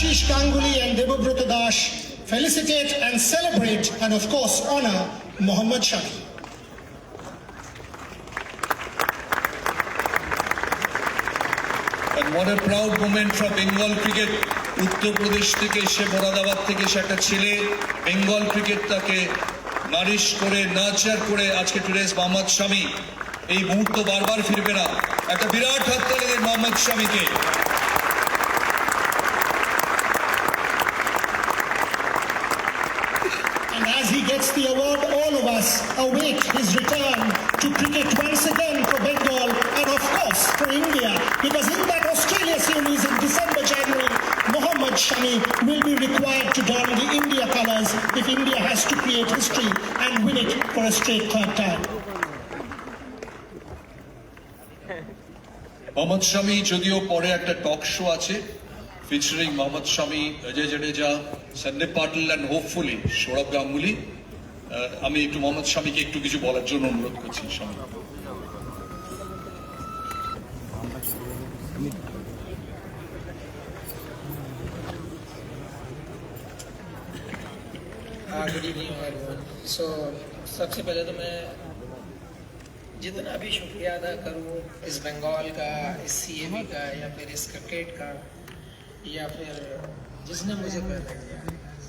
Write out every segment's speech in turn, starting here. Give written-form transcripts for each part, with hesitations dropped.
Ashish Ganguly and Debabrata Das felicitate and celebrate and of course honor Mohammad Shami. And what a proud moment for Bengal cricket. Uttar Pradesh থেকে সে মোরাদাবাদ থেকে সে একটা ছেলে Bengal ক্রিকেটটাকে Nourish করে nurture করে আজকে today's Mohammad শামি এই মুহূর্ত বারবার ফিরবে না। একটা বিরাট হাততালি দেন Mohammad শামিকে। And as he gets the award, all of us await his return to cricket once again for Bengal and of course for India, because in that Australia series in December, January, Mohammad Shami will be required to don the India colours if India has to create history and win it for a straight third time. Mohammad শামি যদিও পরে একটা talk show আছে featuring Mohammed Shami, Ajay Jadeja, Sandeep Patil and hopefully Sourav Ganguly. আমি একটু মোহাম্মদ শামিকে একটু কিছু বলার জন্য অনুরোধ করছি। শামি, गुड इवनिंग एवरीवन। सो सबसे पहले तो मैं जितना भी शुक्रिया अदा करूँ इस बंगाल का, इस सीएबी का, या फिर इस क्रिकेट का, या फिर जिसने मुझे पैदा किया,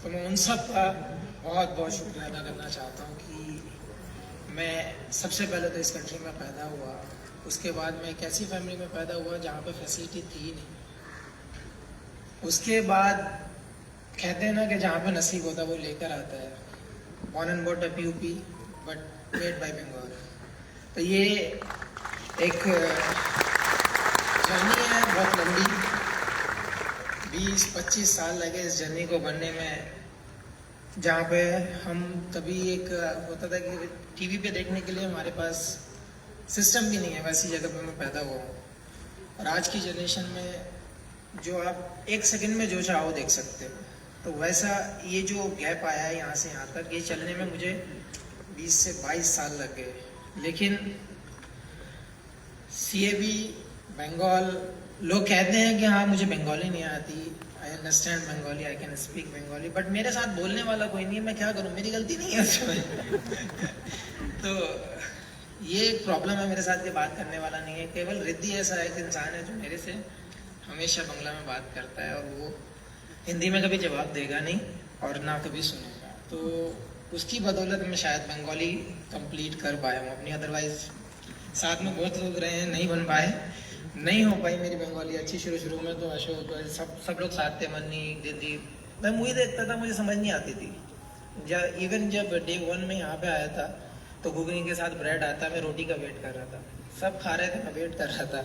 तो मैं उन सब का बहुत बहुत शुक्रिया अदा करना चाहता हूँ कि मैं सबसे पहले तो इस कंट्री में पैदा हुआ, उसके बाद मैं एक ऐसी फैमिली में पैदा हुआ जहाँ पे फैसिलिटी थी नहीं, उसके बाद कहते हैं ना कि जहाँ पे नसीब होता है वो लेकर आता है। Born and bought up UP but made by Bengal. तो ये एक जर्नी है बहुत लंबी, 20-25 साल लगे इस जर्नी को बनने में, जहाँ पे हम कभी एक होता था कि टीवी पे देखने के लिए हमारे पास सिस्टम भी नहीं है, वैसी जगह पे मैं पैदा हुआ हूँ। और आज की जनरेशन में जो आप एक सेकंड में जो चाहो देख सकते हो, तो वैसा ये जो गैप आया है यहाँ से यहाँ तक, ये चलने में मुझे 20 से 22 साल लग गए। लेकिन सीएबी बंगाल, लोग कहते हैं कि हाँ मुझे बंगाली नहीं आती, I understand Bengali, I can speak Bengali, but मेरे साथ बोलने वाला कोई नहीं है, मैं क्या करूँ, मेरी गलती नहीं है उसमें। तो ये एक प्रॉब्लम है मेरे साथ कि बात करने वाला नहीं है। केवल रिद्धि ऐसा एक इंसान है जो मेरे से हमेशा बंगला में बात करता है, और वो हिंदी में कभी जवाब देगा नहीं और ना कभी सुनेगा। तो उसकी बदौलत मैं शायद बंगाली कंप्लीट कर पाया हूँ अपनी, अदरवाइज साथ में बहुत लोग रहे हैं नहीं बन पाए, नहीं हो पाई मेरी बंगाली अच्छी। शुरू में तो अशोक सब लोग साथ थे, मन्नी, दीदी, मैं मूवी देखता था, मुझे समझ नहीं आती थी। इवन जब डे 1 में यहाँ पे आया था तो घुगनी के साथ ब्रेड आता, मैं रोटी का वेट कर रहा था, सब खा रहे थे, मैं वेट कर रहा था,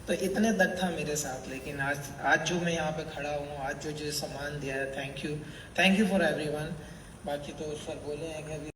तो इतने तक था मेरे साथ। लेकिन आज जो मैं यहाँ पे खड़ा हूँ, आज जो सम्मान दिया है, थैंक यू फॉर एवरीवन। बाकी तो सर बोले हैं कि